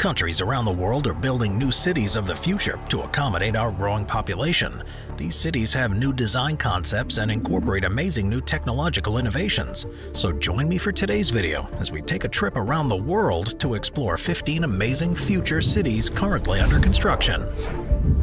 Countries around the world are building new cities of the future to accommodate our growing population. These cities have new design concepts and incorporate amazing new technological innovations. So join me for today's video as we take a trip around the world to explore 15 amazing future cities currently under construction.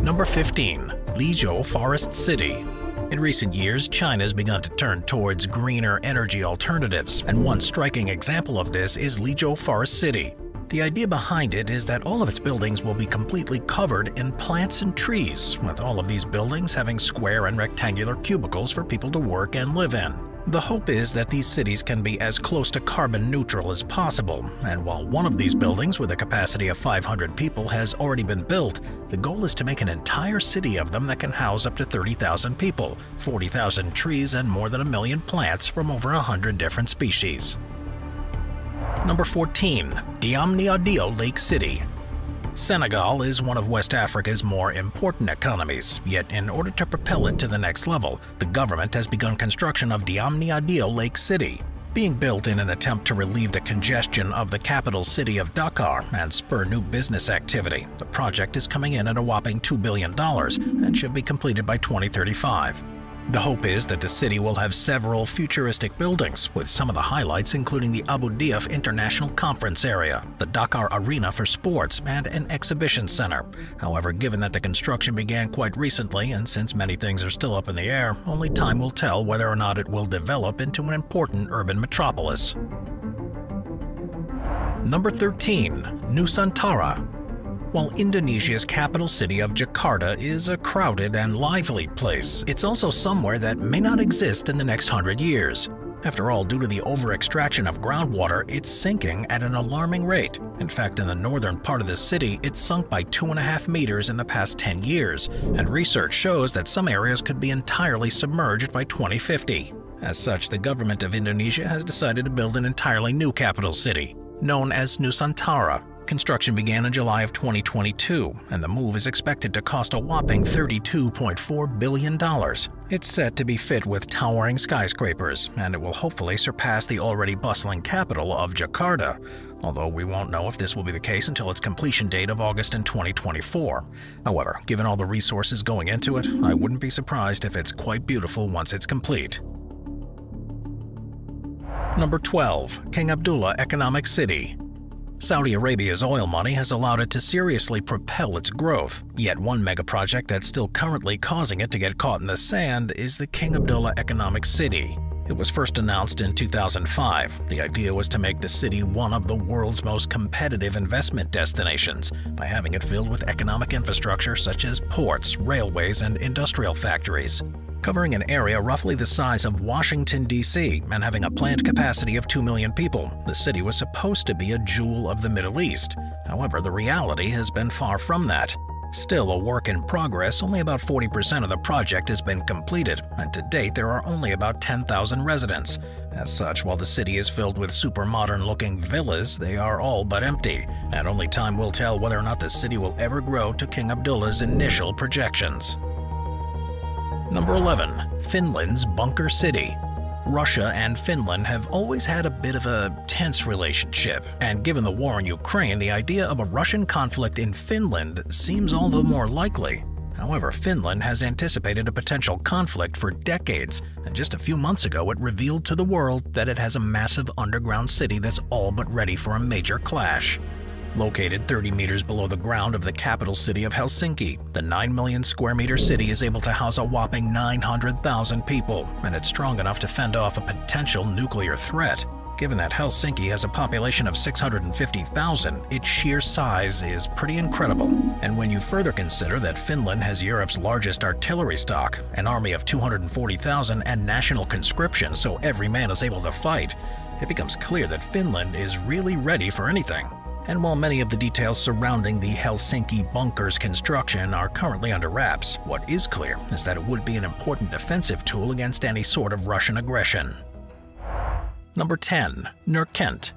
Number 15. Lizhou Forest City. In recent years, China has begun to turn towards greener energy alternatives, and one striking example of this is Lizhou Forest City. The idea behind it is that all of its buildings will be completely covered in plants and trees, with all of these buildings having square and rectangular cubicles for people to work and live in. The hope is that these cities can be as close to carbon neutral as possible, and while one of these buildings with a capacity of 500 people has already been built, the goal is to make an entire city of them that can house up to 30,000 people, 40,000 trees, and more than 1 million plants from over 100 different species. Number 14. Diamniadio Lake City. Senegal is one of West Africa's more important economies, yet in order to propel it to the next level, the government has begun construction of Diamniadio Lake City. Being built in an attempt to relieve the congestion of the capital city of Dakar and spur new business activity, the project is coming in at a whopping $2 billion and should be completed by 2035. The hope is that the city will have several futuristic buildings, with some of the highlights including the Abu Dhabi International Conference Area, the Dakar Arena for sports, and an exhibition center. However, given that the construction began quite recently and since many things are still up in the air, only time will tell whether or not it will develop into an important urban metropolis. Number 13. Nusantara. While Indonesia's capital city of Jakarta is a crowded and lively place, it's also somewhere that may not exist in the next 100 years. After all, due to the over-extraction of groundwater, it's sinking at an alarming rate. In fact, in the northern part of the city, it's sunk by 2.5 meters in the past 10 years, and research shows that some areas could be entirely submerged by 2050. As such, the government of Indonesia has decided to build an entirely new capital city, known as Nusantara. Construction began in July of 2022, and the move is expected to cost a whopping $32.4 billion. It's set to be fit with towering skyscrapers, and it will hopefully surpass the already bustling capital of Jakarta, although we won't know if this will be the case until its completion date of August in 2024. However, given all the resources going into it, I wouldn't be surprised if it's quite beautiful once it's complete. Number 12. King Abdullah Economic City. Saudi Arabia's oil money has allowed it to seriously propel its growth, yet one megaproject that's still currently causing it to get caught in the sand is the King Abdullah Economic City. It was first announced in 2005. The idea was to make the city one of the world's most competitive investment destinations by having it filled with economic infrastructure such as ports, railways, and industrial factories. Covering an area roughly the size of Washington, D.C., and having a planned capacity of 2 million people, the city was supposed to be a jewel of the Middle East. However, the reality has been far from that. Still a work in progress, only about 40% of the project has been completed, and to date there are only about 10,000 residents. As such, while the city is filled with super modern-looking villas, they are all but empty, and only time will tell whether or not the city will ever grow to King Abdullah's initial projections. Number 11. Finland's Bunker City. Russia and Finland have always had a bit of a tense relationship, and given the war in Ukraine, the idea of a Russian conflict in Finland seems all the more likely. However, Finland has anticipated a potential conflict for decades, and just a few months ago it revealed to the world that it has a massive underground city that's all but ready for a major clash. Located 30 meters below the ground of the capital city of Helsinki, the 9 million square meter city is able to house a whopping 900,000 people, and it's strong enough to fend off a potential nuclear threat. Given that Helsinki has a population of 650,000, its sheer size is pretty incredible. And when you further consider that Finland has Europe's largest artillery stock, an army of 240,000, and national conscription so every man is able to fight, it becomes clear that Finland is really ready for anything. And while many of the details surrounding the Helsinki bunker's construction are currently under wraps, what is clear is that it would be an important defensive tool against any sort of Russian aggression. Number 10. Nurkent.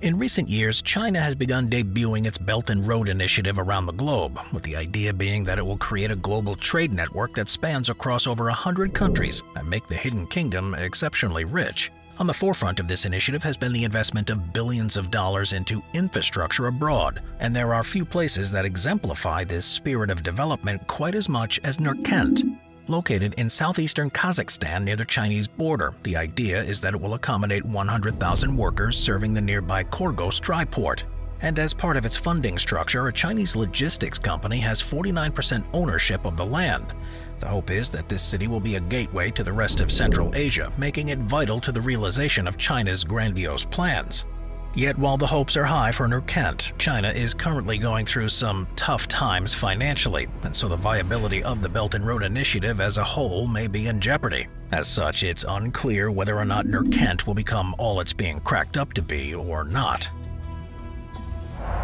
In recent years, China has begun debuting its Belt and Road Initiative around the globe, with the idea being that it will create a global trade network that spans across over 100 countries and make the Hidden Kingdom exceptionally rich. On the forefront of this initiative has been the investment of billions of dollars into infrastructure abroad, and there are few places that exemplify this spirit of development quite as much as Nurkent. Located in southeastern Kazakhstan near the Chinese border, the idea is that it will accommodate 100,000 workers serving the nearby Korgos dry port. And as part of its funding structure, a Chinese logistics company has 49% ownership of the land. The hope is that this city will be a gateway to the rest of Central Asia, making it vital to the realization of China's grandiose plans. Yet while the hopes are high for Nurkent, China is currently going through some tough times financially, and so the viability of the Belt and Road Initiative as a whole may be in jeopardy. As such, it's unclear whether or not Nurkent will become all it's being cracked up to be or not.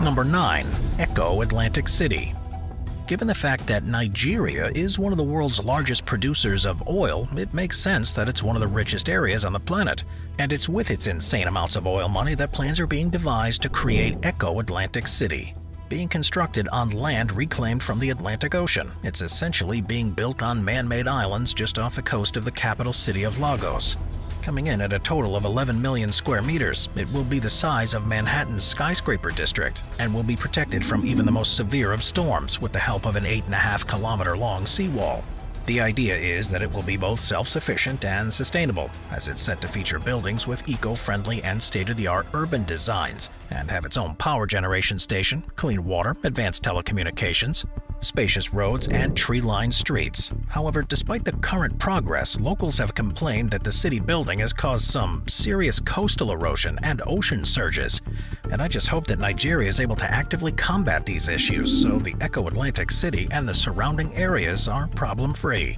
Number 9. Echo Atlantic City. Given the fact that Nigeria is one of the world's largest producers of oil, it makes sense that it's one of the richest areas on the planet. And it's with its insane amounts of oil money that plans are being devised to create Echo Atlantic City. Being constructed on land reclaimed from the Atlantic Ocean, it's essentially being built on man-made islands just off the coast of the capital city of Lagos. Coming in at a total of 11 million square meters, it will be the size of Manhattan's skyscraper district and will be protected from even the most severe of storms with the help of an 8.5-kilometer-long seawall. The idea is that it will be both self-sufficient and sustainable, as it's set to feature buildings with eco-friendly and state-of-the-art urban designs, and have its own power generation station, clean water, advanced telecommunications, spacious roads, and tree-lined streets. However, despite the current progress, locals have complained that the city building has caused some serious coastal erosion and ocean surges. And I just hope that Nigeria is able to actively combat these issues so the Echo Atlantic City and the surrounding areas are problem-free.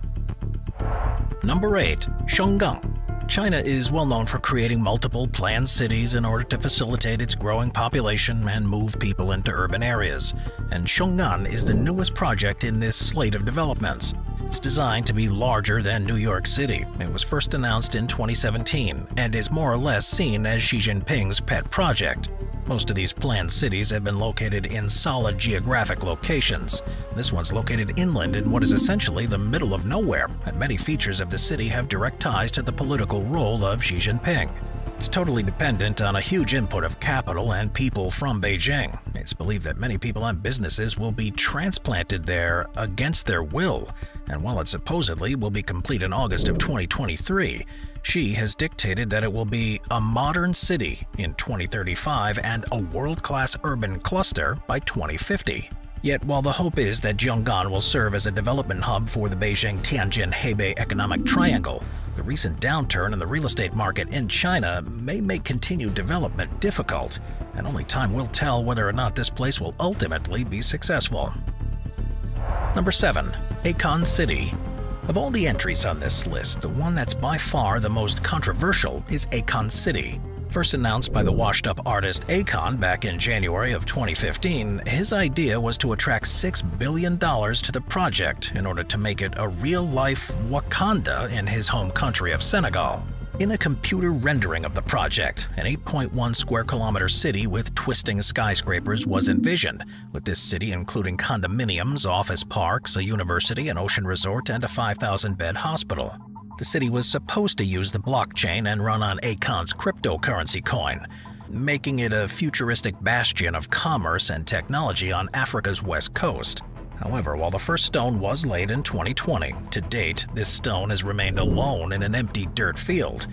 Number 8. Shonggang. China is well known for creating multiple planned cities in order to facilitate its growing population and move people into urban areas. And Shonggang is the newest project in this slate of developments. It's designed to be larger than New York City. It was first announced in 2017 and is more or less seen as Xi Jinping's pet project. Most of these planned cities have been located in solid geographic locations. This one's located inland in what is essentially the middle of nowhere, and many features of the city have direct ties to the political role of Xi Jinping. It's totally dependent on a huge input of capital and people from Beijing. It's believed that many people and businesses will be transplanted there against their will, and while it supposedly will be complete in August of 2023, Xi has dictated that it will be a modern city in 2035 and a world-class urban cluster by 2050. Yet while the hope is that Zhonggan will serve as a development hub for the Beijing-Tianjin-Hebei economic triangle, the recent downturn in the real estate market in China may make continued development difficult, and only time will tell whether or not this place will ultimately be successful. Number 7. Akon City. Of all the entries on this list, the one that's by far the most controversial is Akon City. First announced by the washed-up artist Akon back in January of 2015, his idea was to attract $6 billion to the project in order to make it a real-life Wakanda in his home country of Senegal. In a computer rendering of the project, an 8.1 square kilometer city with twisting skyscrapers was envisioned, with this city including condominiums, office parks, a university, an ocean resort, and a 5,000-bed hospital. The city was supposed to use the blockchain and run on Akon's cryptocurrency coin, making it a futuristic bastion of commerce and technology on Africa's west coast. However, while the first stone was laid in 2020, to date, this stone has remained alone in an empty dirt field,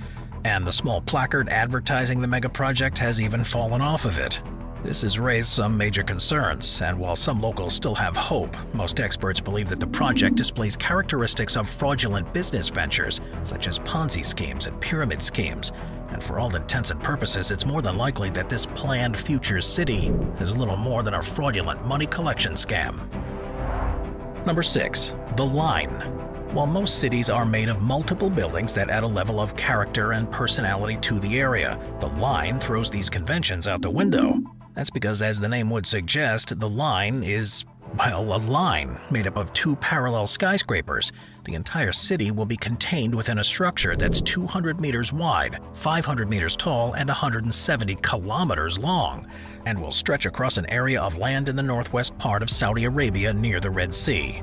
and the small placard advertising the mega project has even fallen off of it. This has raised some major concerns, and while some locals still have hope, most experts believe that the project displays characteristics of fraudulent business ventures, such as Ponzi schemes and pyramid schemes, and for all intents and purposes, it's more than likely that this planned future city is little more than a fraudulent money collection scam. Number 6. The Line. While most cities are made of multiple buildings that add a level of character and personality to the area, the Line throws these conventions out the window. That's because, as the name would suggest, the Line is, well, a line made up of two parallel skyscrapers. The entire city will be contained within a structure that's 200 meters wide, 500 meters tall, and 170 kilometers long, and will stretch across an area of land in the northwest part of Saudi Arabia near the Red Sea.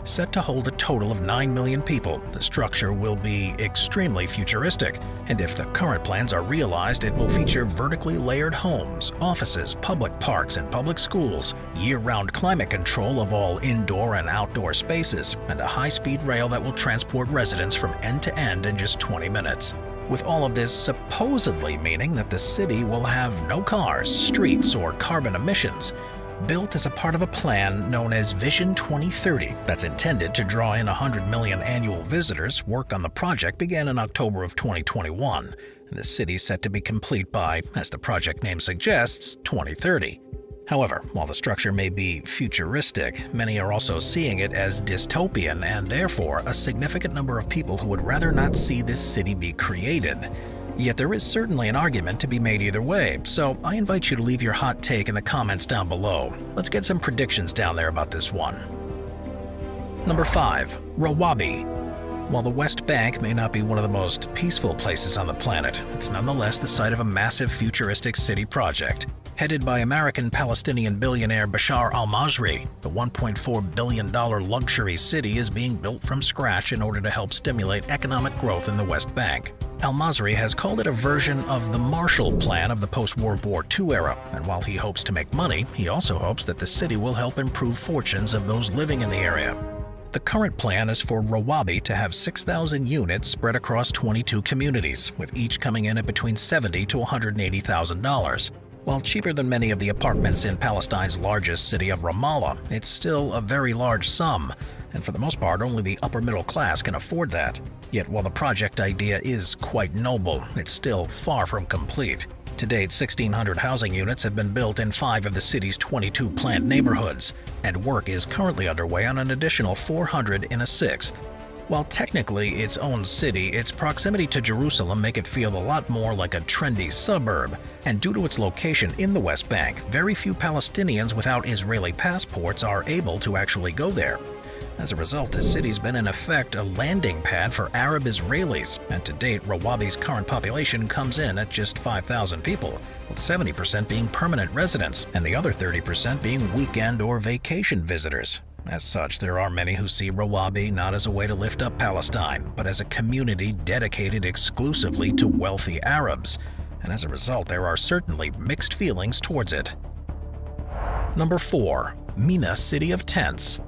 Set to hold a total of 9 million people, the structure will be extremely futuristic, and if the current plans are realized, it will feature vertically layered homes, offices, public parks, and public schools, year-round climate control of all indoor and outdoor spaces, and a high-speed rail that will transport residents from end to end in just 20 minutes. With all of this supposedly meaning that the city will have no cars, streets, or carbon emissions, built as a part of a plan known as Vision 2030 that's intended to draw in 100 million annual visitors. Work on the project began in October of 2021, and the city is set to be complete by, as the project name suggests, 2030. However, while the structure may be futuristic, many are also seeing it as dystopian, and therefore a significant number of people who would rather not see this city be created. Yet there is certainly an argument to be made either way, so I invite you to leave your hot take in the comments down below. Let's get some predictions down there about this one. Number 5. Rawabi. While the West Bank may not be one of the most peaceful places on the planet, it's nonetheless the site of a massive futuristic city project. Headed by American-Palestinian billionaire Bashar al-Masri, the $1.4 billion luxury city is being built from scratch in order to help stimulate economic growth in the West Bank. Al-Masri has called it a version of the Marshall Plan of the post-World War II era, and while he hopes to make money, he also hopes that the city will help improve fortunes of those living in the area. The current plan is for Rawabi to have 6,000 units spread across 22 communities, with each coming in at between $70,000 to $180,000. While cheaper than many of the apartments in Palestine's largest city of Ramallah, it's still a very large sum, and for the most part only the upper middle class can afford that. Yet while the project idea is quite noble, it's still far from complete. To date, 1,600 housing units have been built in 5 of the city's 22 planned neighborhoods, and work is currently underway on an additional 400 in a 6th. While technically its own city, its proximity to Jerusalem make it feel a lot more like a trendy suburb, and due to its location in the West Bank, very few Palestinians without Israeli passports are able to actually go there. As a result, the city's been in effect a landing pad for Arab Israelis, and to date, Rawabi's current population comes in at just 5,000 people, with 70% being permanent residents and the other 30% being weekend or vacation visitors. As such, there are many who see Rawabi not as a way to lift up Palestine, but as a community dedicated exclusively to wealthy Arabs, and as a result, there are certainly mixed feelings towards it. Number 4. Mina City of Tents.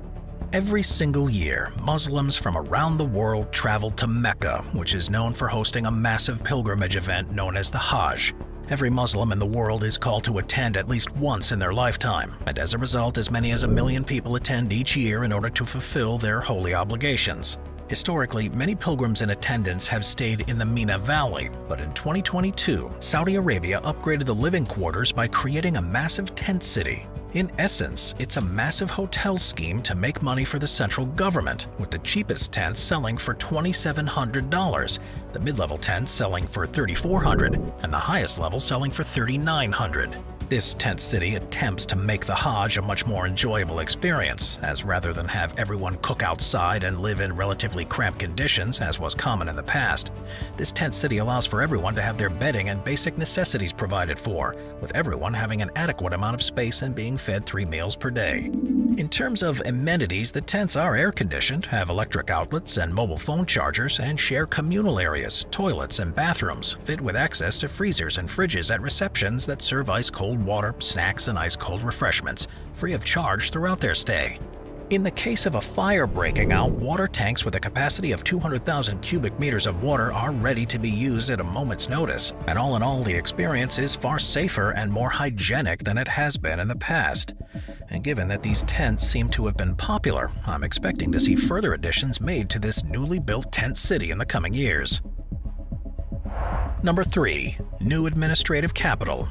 Every single year, Muslims from around the world travel to Mecca, which is known for hosting a massive pilgrimage event known as the Hajj. Every Muslim in the world is called to attend at least once in their lifetime, and as a result, as many as 1 million people attend each year in order to fulfill their holy obligations. Historically, many pilgrims in attendance have stayed in the Mina Valley, but in 2022, Saudi Arabia upgraded the living quarters by creating a massive tent city. In essence, it's a massive hotel scheme to make money for the central government, with the cheapest tents selling for $2,700, the mid-level tents selling for $3,400, and the highest level selling for $3,900. This tent city attempts to make the Hajj a much more enjoyable experience, as rather than have everyone cook outside and live in relatively cramped conditions, as was common in the past, this tent city allows for everyone to have their bedding and basic necessities provided for, with everyone having an adequate amount of space and being fed 3 meals per day. In terms of amenities, the tents are air-conditioned, have electric outlets and mobile phone chargers, and share communal areas, toilets, and bathrooms, fit with access to freezers and fridges at receptions that serve ice-cold water, snacks, and ice-cold refreshments, free of charge throughout their stay. In the case of a fire breaking out, water tanks with a capacity of 200,000 cubic meters of water are ready to be used at a moment's notice, and all in all, the experience is far safer and more hygienic than it has been in the past. And given that these tents seem to have been popular, I'm expecting to see further additions made to this newly built tent city in the coming years. Number 3. New administrative capital.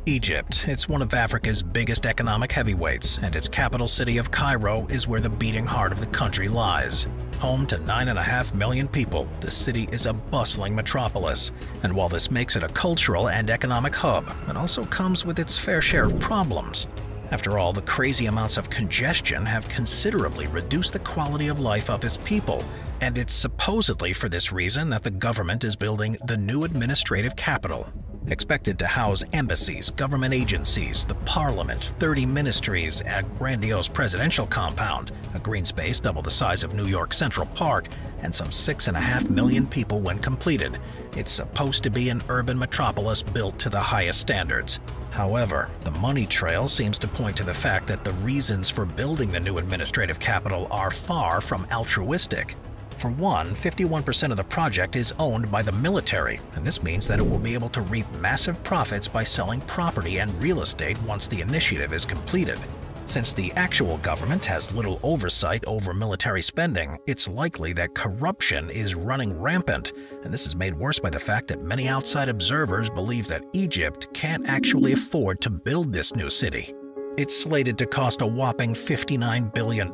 Egypt. It's one of Africa's biggest economic heavyweights, and its capital city of Cairo is where the beating heart of the country lies. Home to 9.5 million people, the city is a bustling metropolis, and while this makes it a cultural and economic hub, it also comes with its fair share of problems. After all, the crazy amounts of congestion have considerably reduced the quality of life of its people, and it's supposedly for this reason that the government is building the new administrative capital. Expected to house embassies, government agencies, the parliament, 30 ministries, a grandiose presidential compound, a green space double the size of New York Central Park, and some 6.5 million people when completed. It's supposed to be an urban metropolis built to the highest standards. However, the money trail seems to point to the fact that the reasons for building the new administrative capital are far from altruistic. For one, 51% of the project is owned by the military, and this means that it will be able to reap massive profits by selling property and real estate once the initiative is completed. Since the actual government has little oversight over military spending, it's likely that corruption is running rampant, and this is made worse by the fact that many outside observers believe that Egypt can't actually afford to build this new city. It's slated to cost a whopping $59 billion.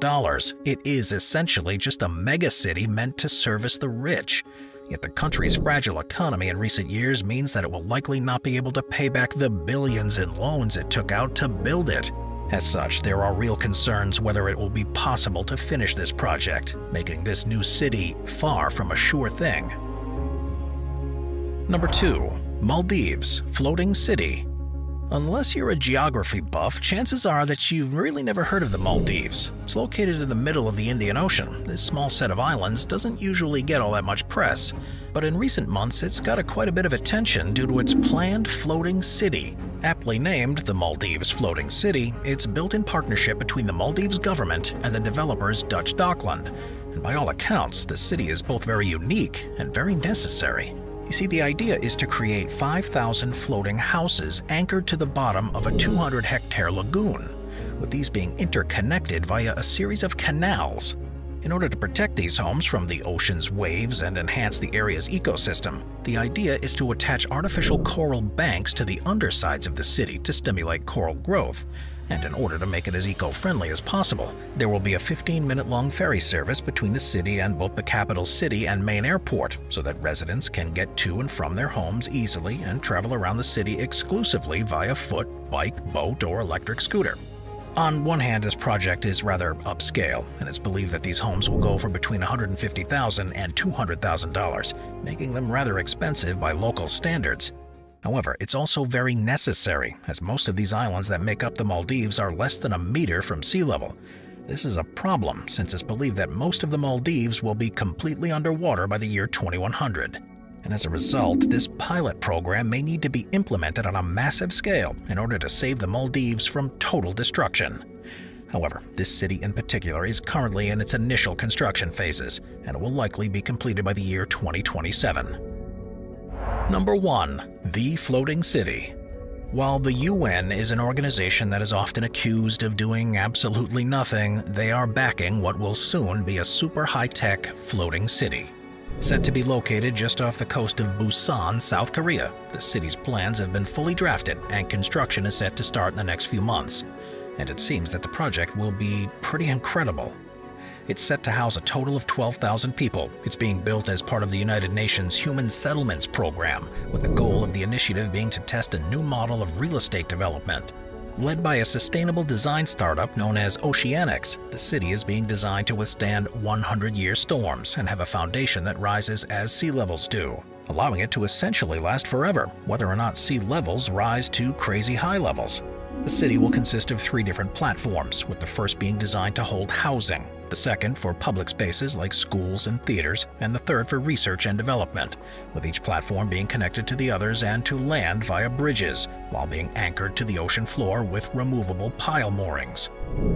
It is essentially just a megacity meant to service the rich. Yet the country's fragile economy in recent years means that it will likely not be able to pay back the billions in loans it took out to build it. As such, there are real concerns whether it will be possible to finish this project, making this new city far from a sure thing. Number 2. Maldives, floating city. Unless you're a geography buff, chances are that you've really never heard of the Maldives. It's located in the middle of the Indian Ocean. This small set of islands doesn't usually get all that much press, but in recent months it's got quite a bit of attention due to its planned floating city. Aptly named the Maldives Floating City, it's built in partnership between the Maldives government and the developer's Dutch Dockland. And by all accounts, the city is both very unique and very necessary. You see, the idea is to create 5,000 floating houses anchored to the bottom of a 200-hectare lagoon, with these being interconnected via a series of canals. In order to protect these homes from the ocean's waves and enhance the area's ecosystem, the idea is to attach artificial coral banks to the undersides of the city to stimulate coral growth. And in order to make it as eco-friendly as possible, there will be a 15-minute-long ferry service between the city and both the capital city and main airport, so that residents can get to and from their homes easily and travel around the city exclusively via foot, bike, boat, or electric scooter. On one hand, this project is rather upscale, and it's believed that these homes will go for between $150,000 and $200,000, making them rather expensive by local standards. However, it's also very necessary, as most of these islands that make up the Maldives are less than a meter from sea level. This is a problem, since it's believed that most of the Maldives will be completely underwater by the year 2100. And as a result, this pilot program may need to be implemented on a massive scale in order to save the Maldives from total destruction. However, this city in particular is currently in its initial construction phases, and it will likely be completed by the year 2027. Number 1. The Floating City. While the UN is an organization that is often accused of doing absolutely nothing, they are backing what will soon be a super high-tech floating city. Set to be located just off the coast of Busan, South Korea, the city's plans have been fully drafted and construction is set to start in the next few months. And it seems that the project will be pretty incredible. It's set to house a total of 12,000 people. It's being built as part of the United Nations Human Settlements Program, with the goal of the initiative being to test a new model of real estate development. Led by a sustainable design startup known as Oceanics, the city is being designed to withstand 100-year storms and have a foundation that rises as sea levels do, allowing it to essentially last forever, whether or not sea levels rise to crazy high levels. The city will consist of 3 different platforms, with the first being designed to hold housing, the second for public spaces like schools and theaters, and the third for research and development, with each platform being connected to the others and to land via bridges, while being anchored to the ocean floor with removable pile moorings.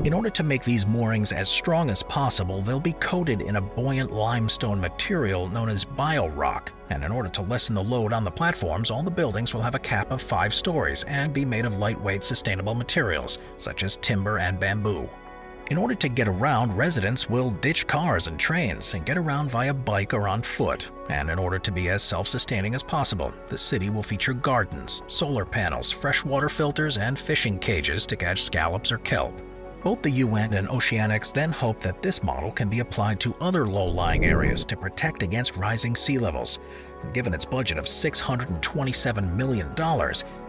In order to make these moorings as strong as possible, they'll be coated in a buoyant limestone material known as biorock, and in order to lessen the load on the platforms, all the buildings will have a cap of 5 stories and be made of lightweight sustainable materials, such as timber and bamboo. In order to get around, residents will ditch cars and trains and get around via bike or on foot. And in order to be as self-sustaining as possible, the city will feature gardens, solar panels, freshwater filters, and fishing cages to catch scallops or kelp. Both the UN and Oceanics then hope that this model can be applied to other low-lying areas to protect against rising sea levels. And given its budget of $627 million,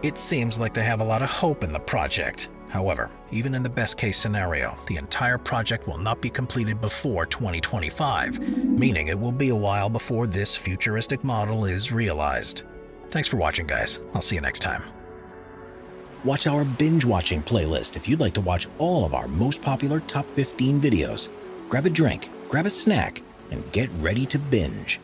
it seems like they have a lot of hope in the project. However, even in the best-case scenario, the entire project will not be completed before 2025, meaning it will be a while before this futuristic model is realized. Thanks for watching, guys. I'll see you next time. Watch our binge-watching playlist if you'd like to watch all of our most popular top 15 videos. Grab a drink, grab a snack, and get ready to binge.